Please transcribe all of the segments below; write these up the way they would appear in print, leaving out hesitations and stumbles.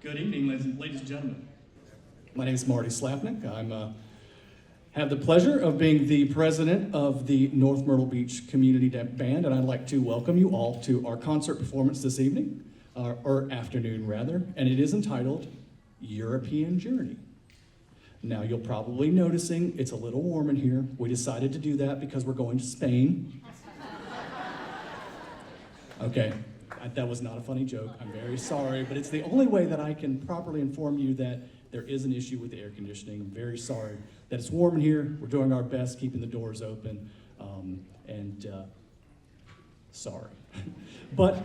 Good evening, ladies and gentlemen. My name is Marty Slapnick. I have the pleasure of being the president of the North Myrtle Beach Community Band, and I'd like to welcome you all to our concert performance this evening, or afternoon rather, and it is entitled European Journey. Now you'll probably noticing it's a little warm in here. We decided to do that because we're going to Spain. Okay. That was not a funny joke. I'm very sorry, but it's the only way that I can properly inform you that there is an issue with the air conditioning. I'm very sorry that it's warm in here. We're doing our best keeping the doors open, sorry. But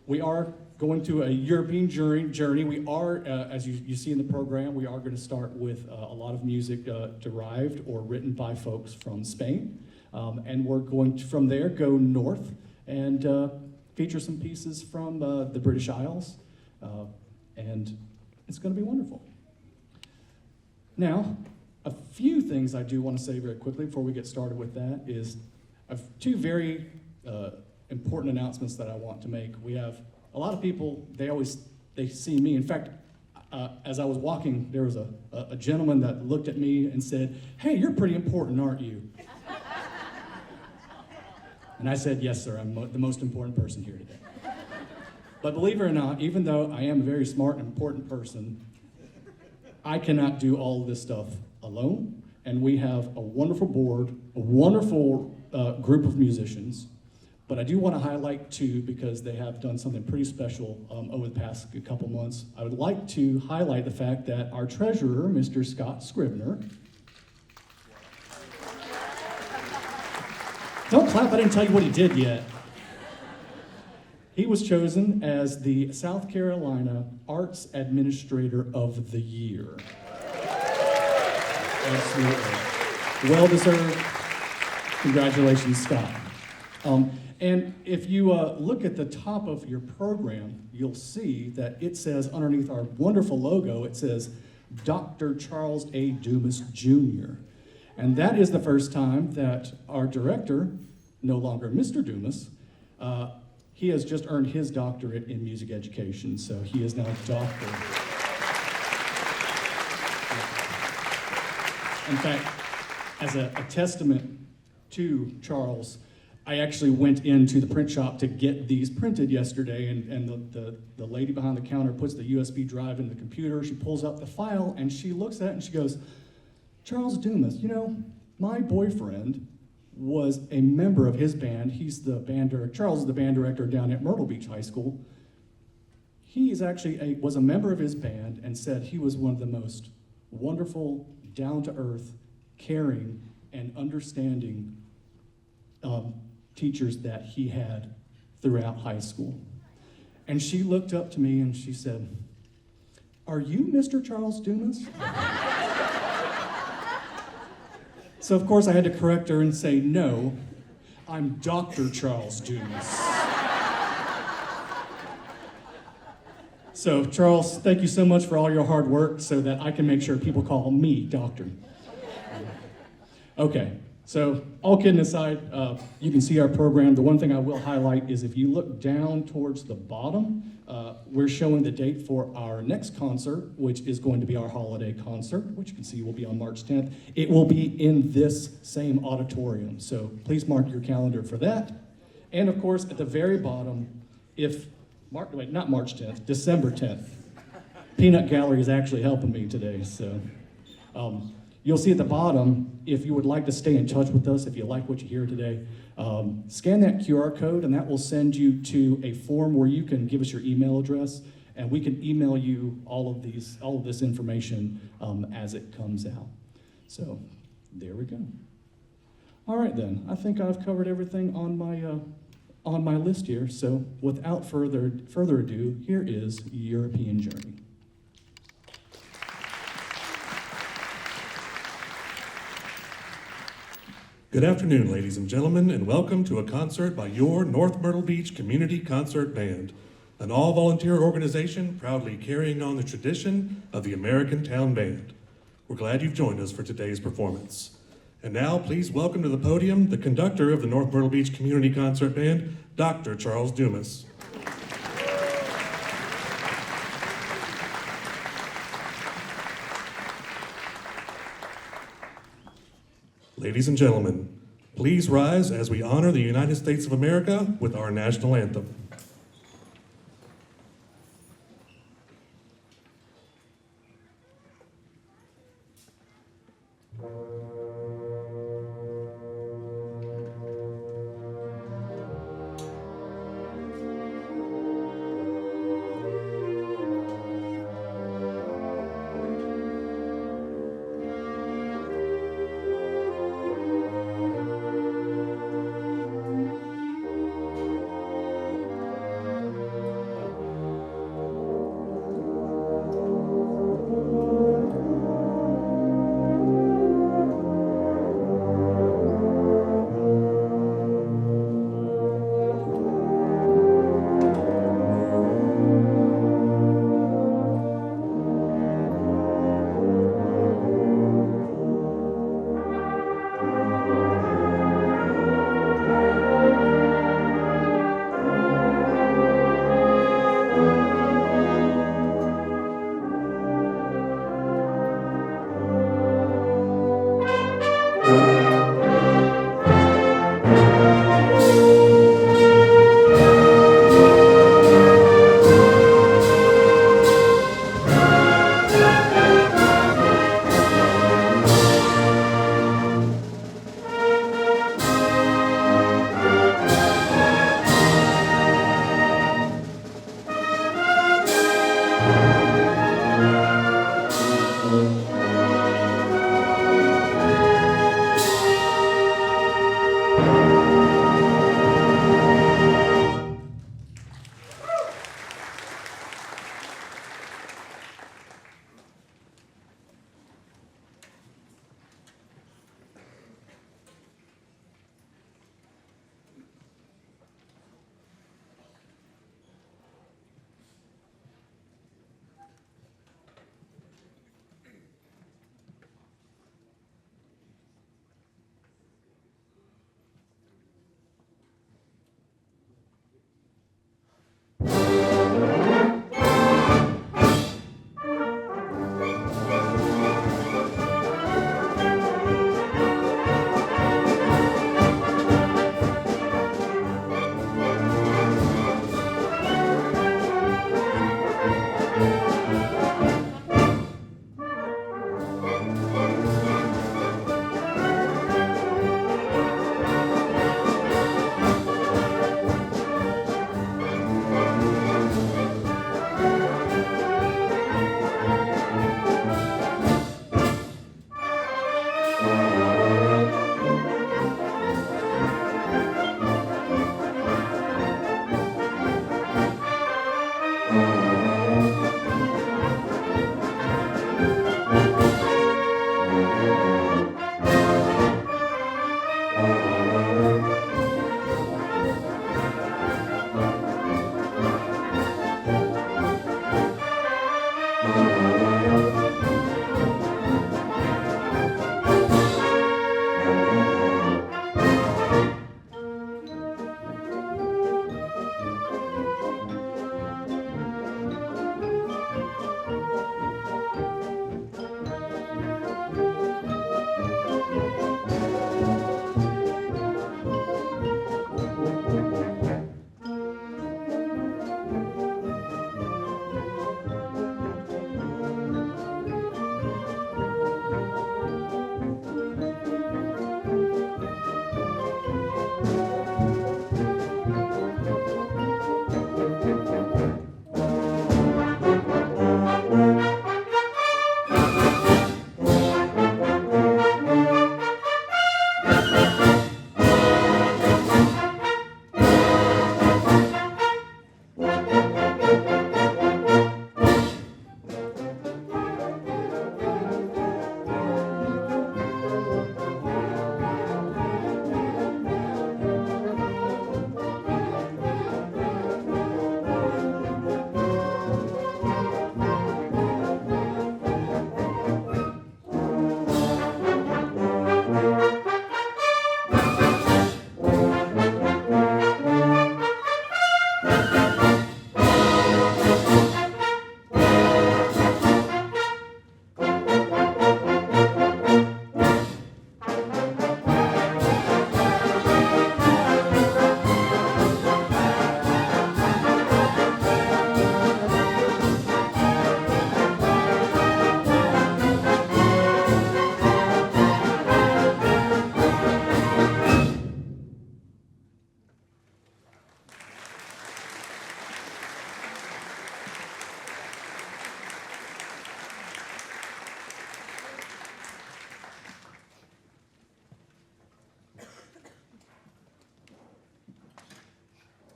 we are going to a European journey. We are, as you see in the program, we are going to start with a lot of music derived or written by folks from Spain. And we're going to, from there, go north and feature some pieces from the British Isles, and it's going to be wonderful. Now, a few things I do want to say very quickly before we get started with that is two very important announcements that I want to make. We have a lot of people, they see me. In fact, as I was walking, there was a gentleman that looked at me and said, "Hey, you're pretty important, aren't you?" And I said, "Yes, sir, I'm the most important person here today." But believe it or not, even though I am a very smart and important person, I cannot do all of this stuff alone. And we have a wonderful board, a wonderful group of musicians. But I do want to highlight two because they have done something pretty special over the past couple months. I would like to highlight the fact that our treasurer, Mr. Scott Scribner, don't clap, I didn't tell you what he did yet. He was chosen as the South Carolina Arts Administrator of the Year. Absolutely. Well deserved. Congratulations, Scott. And if you look at the top of your program, you'll see that it says underneath our wonderful logo, it says Dr. Charles A. Dumas, Jr. And that is the first time that our director, no longer Mr. Dumas, he has just earned his doctorate in music education, so he is now a doctor. In fact, as a testament to Charles, I actually went into the print shop to get these printed yesterday, and the lady behind the counter puts the USB drive in the computer, she pulls out the file, and she looks at it and she goes, "Charles Dumas, you know, my boyfriend was a member of his band. He's the band director. Charles is the band director down at Myrtle Beach High School. He is actually was a member of his band and said he was one of the most wonderful, down-to-earth, caring, and understanding teachers that he had throughout high school." And she looked up to me and she said, "Are you Mr. Charles Dumas?" So of course I had to correct her and say, "No, I'm Dr. Charles Dumas." So Charles, thank you so much for all your hard work so that I can make sure people call me doctor. Okay, so all kidding aside, you can see our program. The one thing I will highlight is if you look down towards the bottom, we're showing the date for our next concert, which is going to be our holiday concert, which you can see will be on March 10th. It will be in this same auditorium, so please mark your calendar for that. And of course, at the very bottom, not March 10th, December 10th. Peanut Gallery is actually helping me today, so. You'll see at the bottom, if you would like to stay in touch with us, if you like what you hear today, scan that QR code and that will send you to a form where you can give us your email address and we can email you all of this information as it comes out. So there we go. All right then, I think I've covered everything on my list here. So without further ado, here is European Journey. Good afternoon, ladies and gentlemen, and welcome to a concert by your North Myrtle Beach Community Concert Band, an all-volunteer organization proudly carrying on the tradition of the American Town Band. We're glad you've joined us for today's performance. And now, please welcome to the podium the conductor of the North Myrtle Beach Community Concert Band, Dr. Charles Dumas. Ladies and gentlemen, please rise as we honor the United States of America with our national anthem.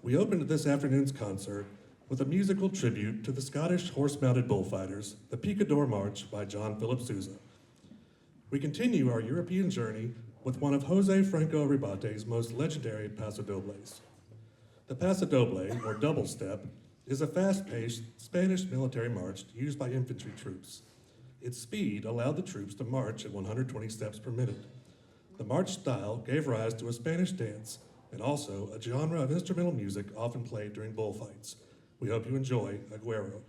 We opened this afternoon's concert with a musical tribute to the Scottish horse-mounted bullfighters, the Picador March by John Philip Sousa. We continue our European journey with one of Jose Franco Ribate's most legendary pasodobles. The pasodoble, or double step, is a fast-paced Spanish military march used by infantry troops. Its speed allowed the troops to march at 120 steps per minute. The march style gave rise to a Spanish dance and also a genre of instrumental music often played during bullfights. We hope you enjoy Aguero.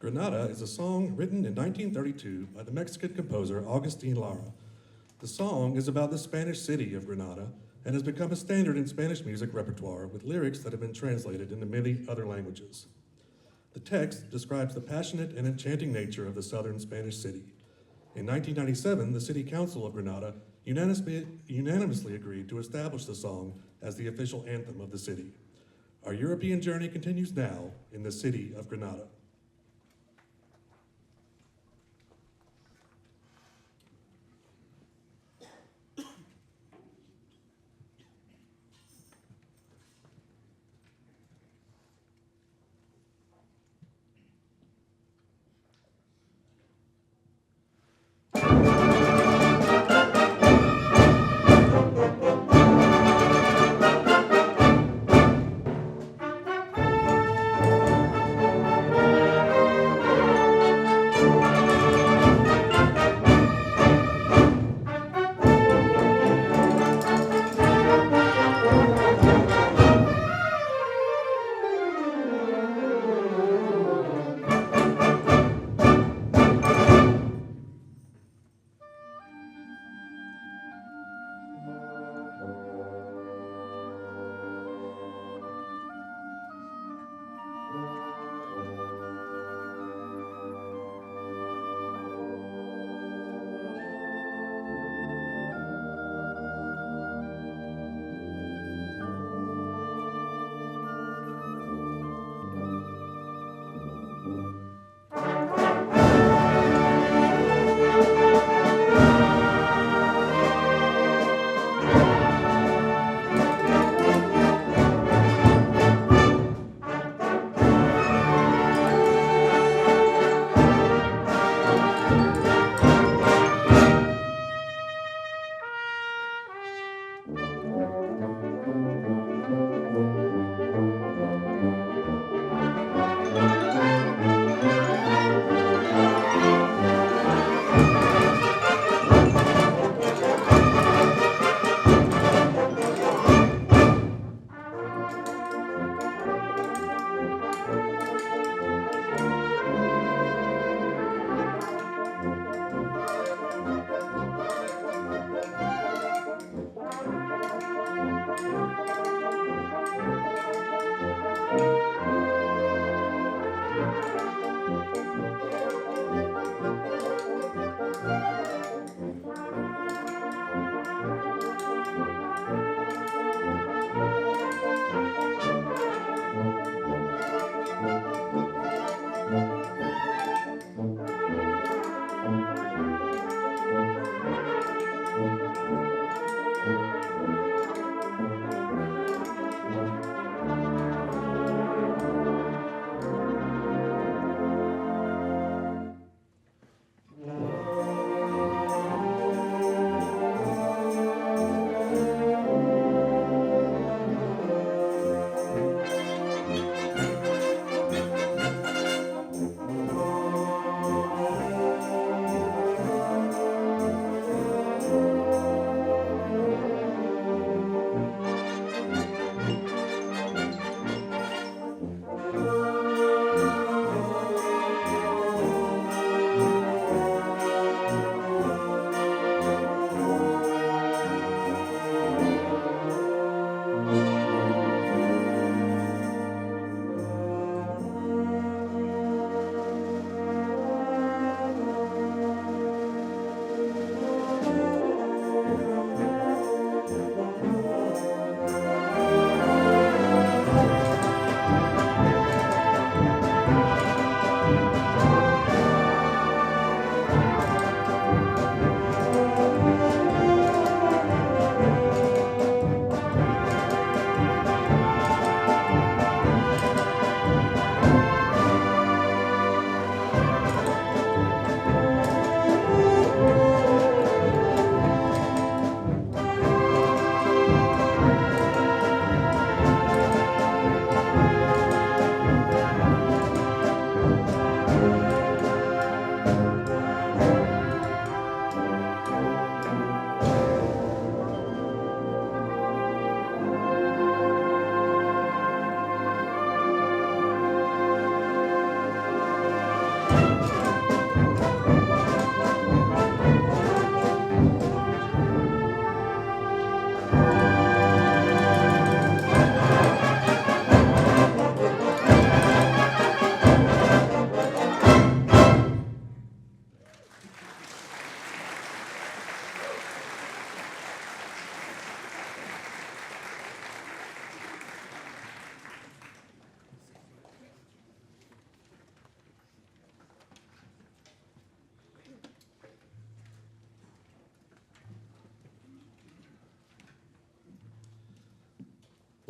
Granada is a song written in 1932 by the Mexican composer Agustin Lara. The song is about the Spanish city of Granada and has become a standard in Spanish music repertoire with lyrics that have been translated into many other languages. The text describes the passionate and enchanting nature of the southern Spanish city. In 1997, the City Council of Granada unanimously agreed to establish the song as the official anthem of the city. Our European journey continues now in the city of Granada.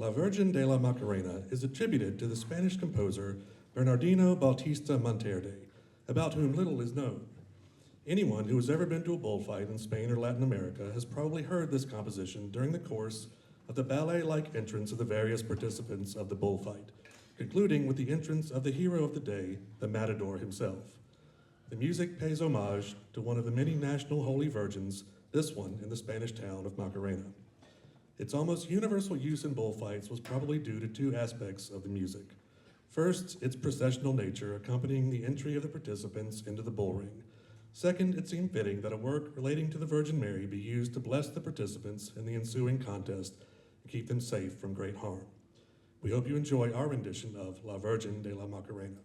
La Virgen de la Macarena is attributed to the Spanish composer Bernardino Bautista Monterde, about whom little is known. Anyone who has ever been to a bullfight in Spain or Latin America has probably heard this composition during the course of the ballet-like entrance of the various participants of the bullfight, concluding with the entrance of the hero of the day, the matador himself. The music pays homage to one of the many national holy virgins, this one in the Spanish town of Macarena. Its almost universal use in bullfights was probably due to two aspects of the music. First, its processional nature accompanying the entry of the participants into the bull ring. Second, it seemed fitting that a work relating to the Virgin Mary be used to bless the participants in the ensuing contest and keep them safe from great harm. We hope you enjoy our rendition of La Virgen de la Macarena.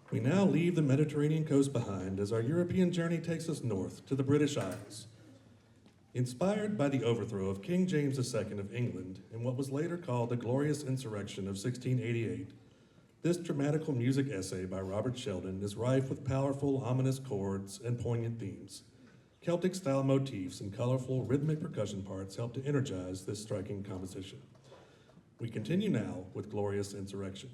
We now leave the Mediterranean coast behind as our European journey takes us north to the British Isles. Inspired by the overthrow of King James II of England in what was later called the Glorious Insurrection of 1688, this dramatical music essay by Robert Sheldon is rife with powerful, ominous chords and poignant themes. Celtic-style motifs and colorful rhythmic percussion parts help to energize this striking composition. We continue now with Glorious Insurrection.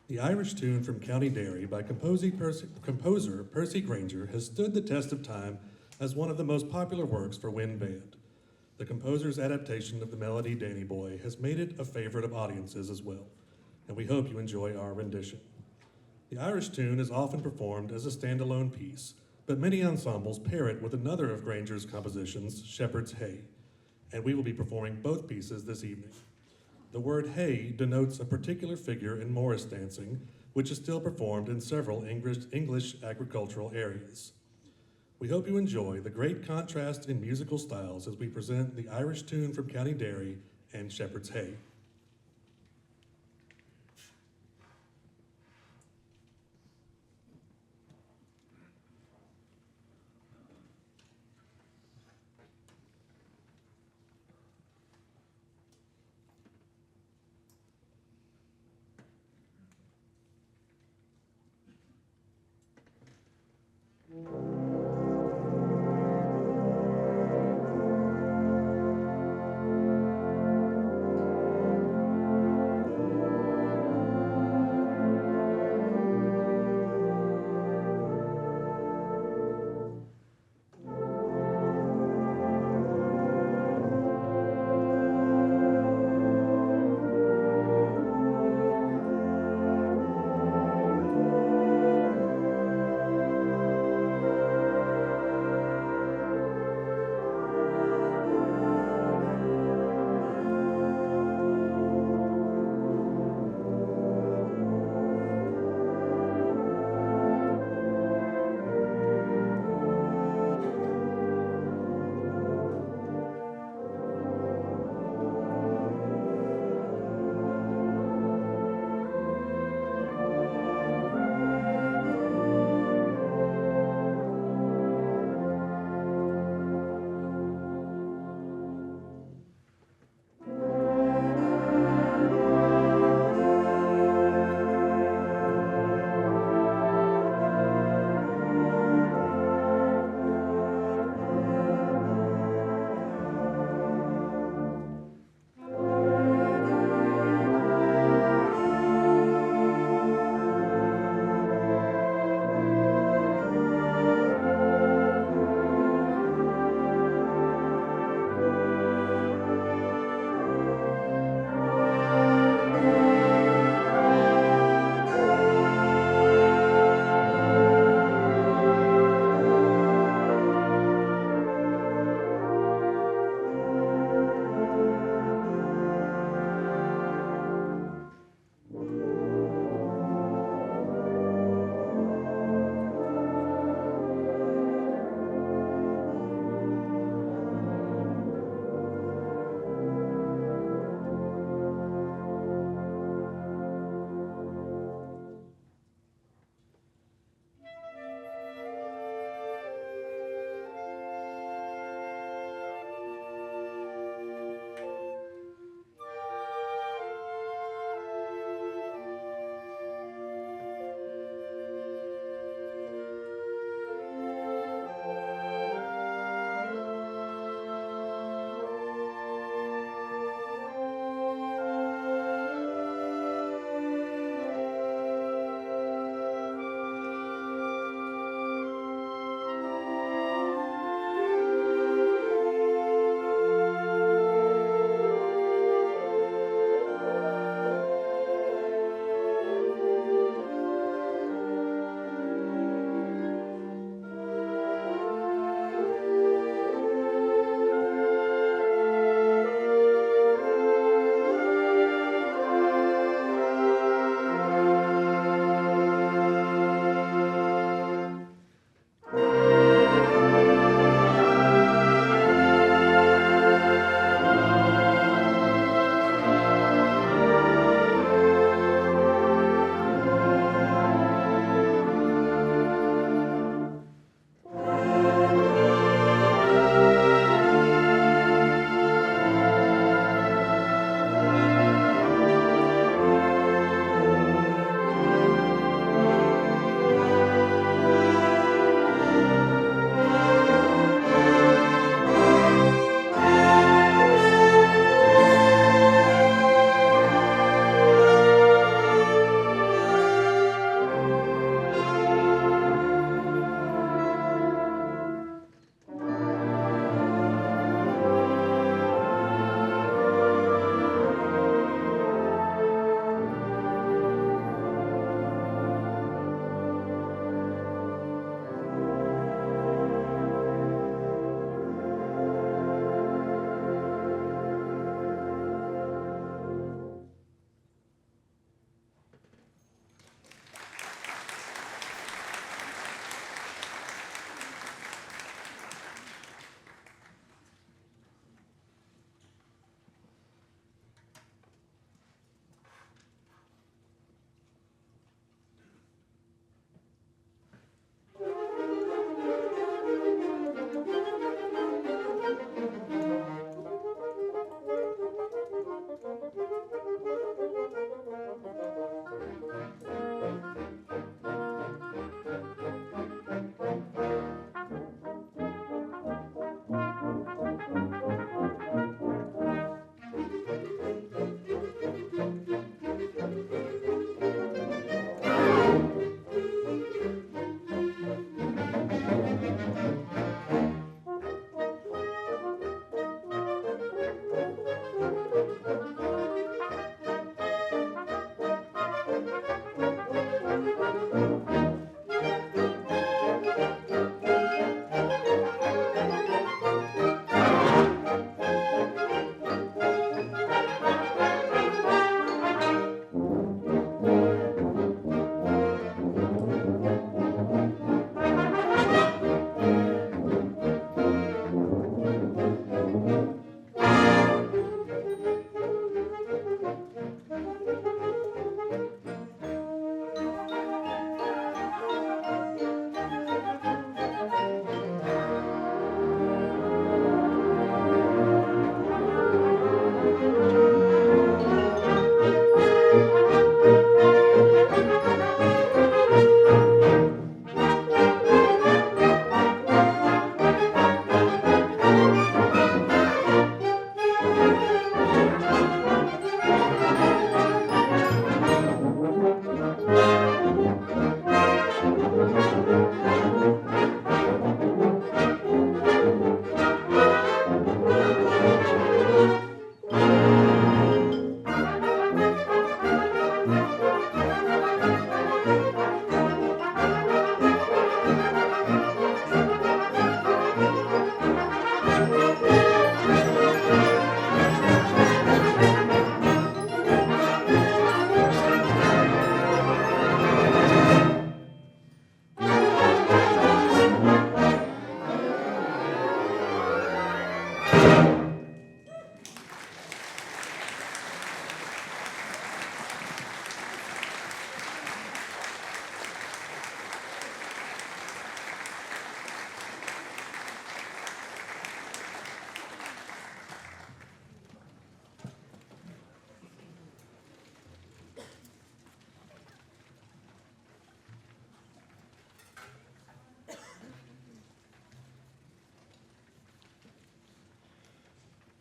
The Irish tune from County Derry by composer Percy Granger has stood the test of time as one of the most popular works for wind band. The composer's adaptation of the melody Danny Boy has made it a favorite of audiences as well, and we hope you enjoy our rendition. The Irish tune is often performed as a standalone piece, but many ensembles pair it with another of Granger's compositions, Shepherd's Hey, and we will be performing both pieces this evening. The word hey denotes a particular figure in Morris dancing, which is still performed in several English agricultural areas. We hope you enjoy the great contrast in musical styles as we present the Irish tune from County Derry and Shepherd's Hey.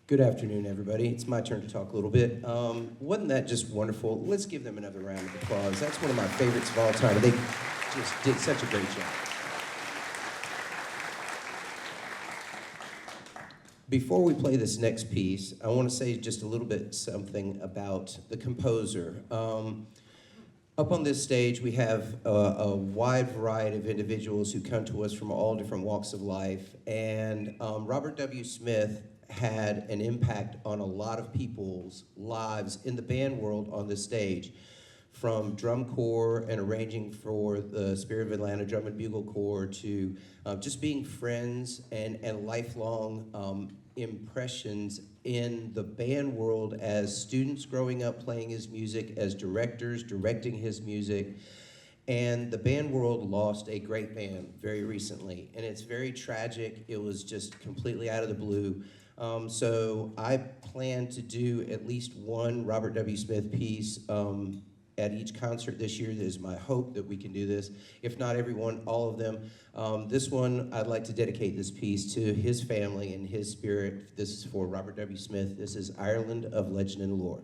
Good afternoon, everybody. It's my turn to talk a little bit. Wasn't that just wonderful? Let's give them another round of applause. That's one of my favorites of all time. They just did such a great job. Before we play this next piece, I want to say just a little bit something about the composer. Up on this stage, we have a wide variety of individuals who come to us from all different walks of life. And Robert W. Smith had an impact on a lot of people's lives in the band world on this stage. From drum corps and arranging for the Spirit of Atlanta Drum and Bugle Corps to just being friends and lifelong impressions in the band world as students growing up playing his music, as directors directing his music. And the band world lost a great band very recently, and it's very tragic. It was just completely out of the blue. So I plan to do at least one Robert W. Smith piece at each concert this year. It is my hope that we can do this. If not everyone, all of them. This one, I'd like to dedicate this piece to his family and his spirit. This is for Robert W. Smith. This is Ireland of Legend and Lore.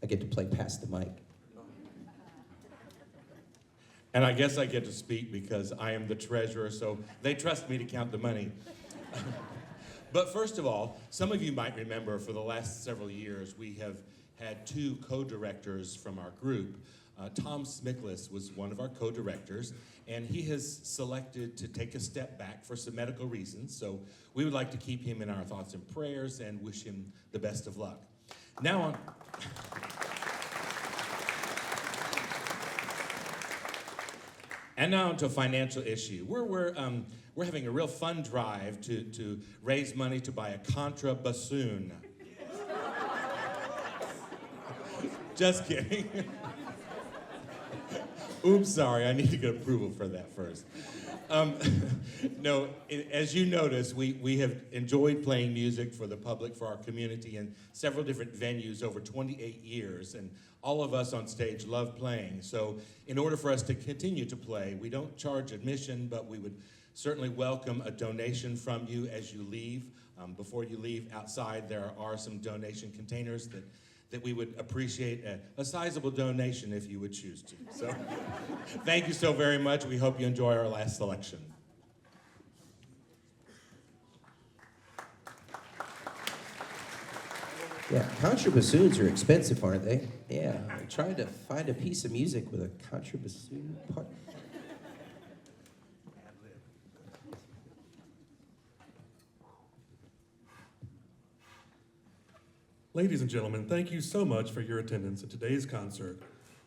I get to play Pass the Mic. And I guess I get to speak because I am the treasurer, so they trust me to count the money. But first of all, some of you might remember for the last several years, we have had two co-directors from our group. Tom Smiklis was one of our co-directors, and he has selected to take a step back for some medical reasons, so we would like to keep him in our thoughts and prayers and wish him the best of luck. Now on... And now to a financial issue. We're having a real fun drive to raise money to buy a contra bassoon. Just kidding. Oops, sorry, I need to get approval for that first. No, as you notice, we have enjoyed playing music for the public, for our community in several different venues over 28 years, and all of us on stage love playing. So in order for us to continue to play, we don't charge admission, but we would certainly welcome a donation from you as you leave. Before you leave outside, there are some donation containers that we would appreciate a sizable donation if you would choose to. So thank you so very much. We hope you enjoy our last selection. Yeah, contrabassoons are expensive, aren't they? Yeah, I'm trying to find a piece of music with a contrabassoon part. Ladies and gentlemen, thank you so much for your attendance at today's concert.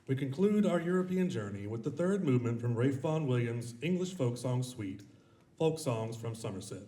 We conclude our European journey with the third movement from Ralph Vaughan Williams' English Folk Song Suite, Folk Songs from Somerset.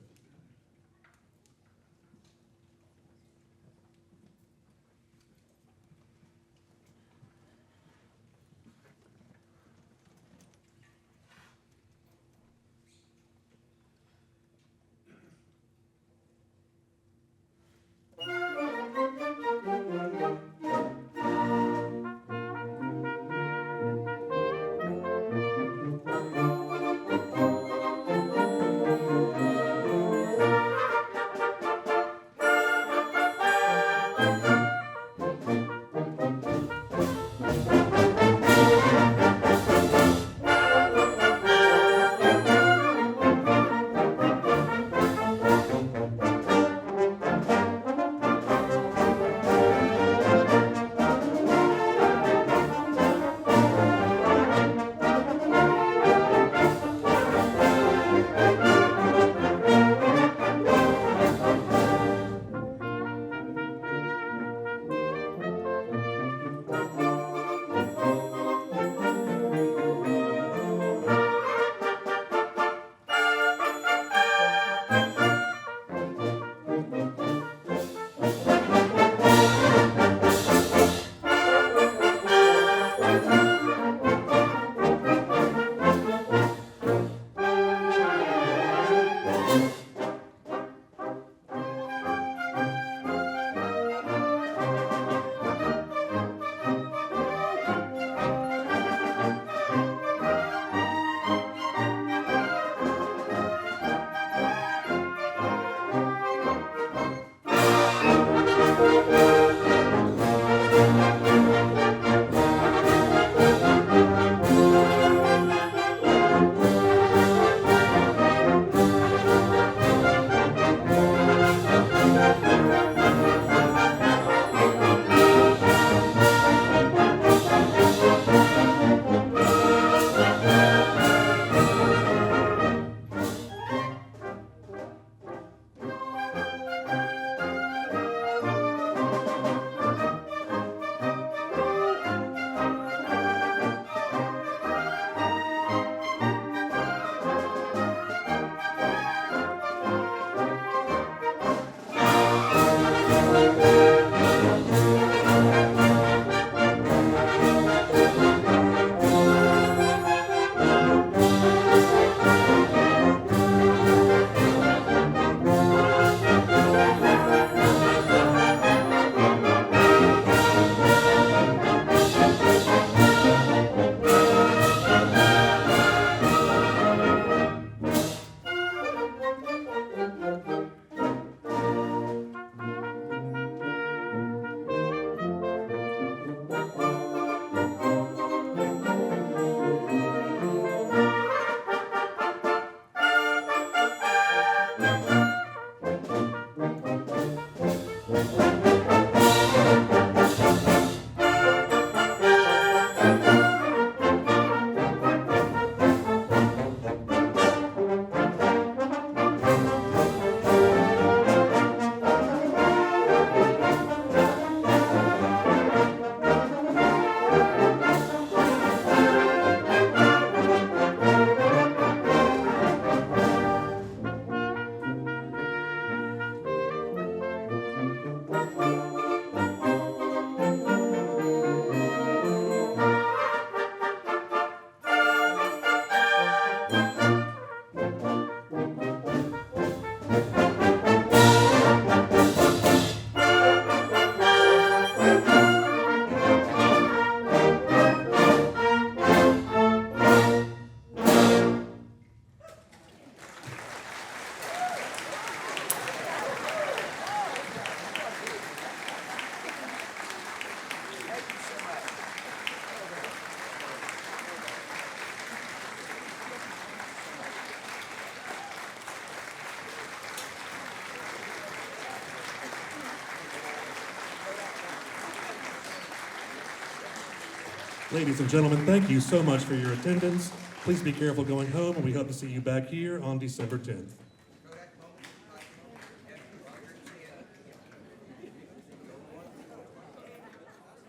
Ladies and gentlemen, thank you so much for your attendance. Please be careful going home, and we hope to see you back here on December 10th.